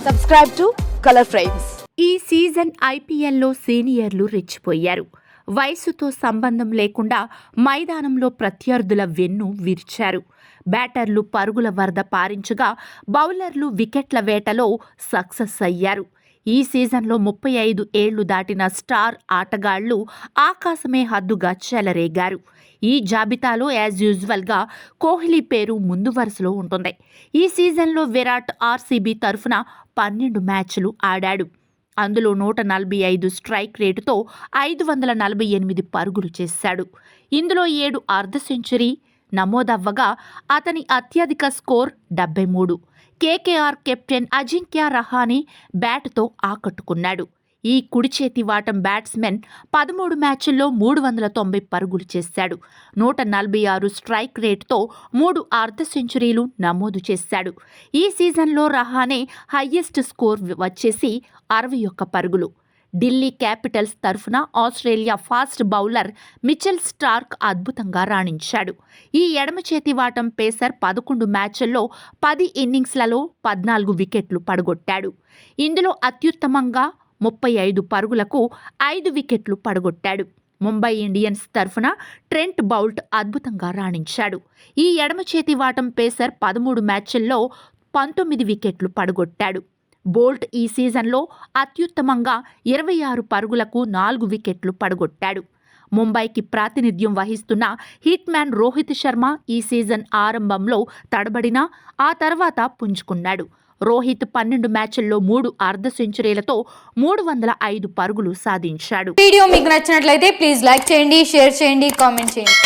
Subscribe to Color Frames. ఈ season ఐపీఎల్లో సీనియర్లు రెచ్చిపోయారు. వయసుతో సంబంధం లేకుండా మైదానంలో ప్రత్యర్థుల వెన్ను విరిచారు. బ్యాటర్లు పరుగుల వరద పారించగా బౌలర్లు వికెట్ల వేటలో సక్సెస్ అయ్యారు. ఈ సీజన్లో 35 ఏళ్లు దాటిన స్టార్ ఆటగాళ్లు ఆకాశమే హద్దుగా చెలరేగారు. ఈ జాబితాలో యాజ్ యూజువల్గా కోహ్లీ పేరు ముందు వరుసలో ఉంటుంది. ఈ సీజన్లో విరాట్ ఆర్సీబీ తరఫున 12 మ్యాచ్లు ఆడాడు. అందులో 145 స్ట్రైక్ రేటుతో 548 పరుగులు చేశాడు. ఇందులో 7 అర్ధ సెంచరీ నమోదవ్వగా అతని అత్యధిక score 73. KKR captain Ajinkya Rahane బ్యాట్తో ఆకట్టుకున్నాడు. ఈ కుడి చేతి వాటం బ్యాట్స్మెన్ 13 మ్యాచ్ల్లో 390 పరుగులు చేశాడు. 146 స్ట్రైక్ రేటుతో 3 అర్ధ సెంచరీలు నమోదు చేశాడు. ఈ సీజన్లో రహానే హయ్యెస్ట్ స్కోర్ వచ్చేసి 61 పరుగులు. ఢిల్లీ క్యాపిటల్స్ తరఫున Australia fast bowler Mitchell Starc అద్భుతంగా రాణించాడు. ఈ ఎడమ చేతి వాటం పేసర్ 11 మ్యాచ్ల్లో 10 ఇన్నింగ్స్లలో 14 వికెట్లు పడగొట్టాడు. ఇందులో అత్యుత్తమంగా 35 పరుగులకు 5 వికెట్లు పడగొట్టాడు. ముంబై ఇండియన్స్ తరఫున ట్రెంట్ బౌల్ట్ అద్భుతంగా రాణించాడు. ఈ ఎడమ చేతి వాటం పేసర్ 13 మ్యాచ్ల్లో 19 వికెట్లు పడగొట్టాడు. బోల్ట్ ఈ సీజన్లో అత్యుత్తమంగా 26 పరుగులకు 4 వికెట్లు పడగొట్టాడు. ముంబైకి ప్రాతినిధ్యం వహిస్తున్న హిట్ మ్యాన్ రోహిత్ శర్మ ఈ సీజన్ ఆరంభంలో తడబడినా ఆ తర్వాత పుంజుకున్నాడు. రోహిత్ 12 మ్యాచ్ల్లో 3 అర్ధ సెంచరీలతో 305 పరుగులు సాధించాడు. వీడియో మీకు నచ్చినట్లయితే ప్లీజ్ లైక్ చేయండి, షేర్ చేయండి, కామెంట్ చేయండి.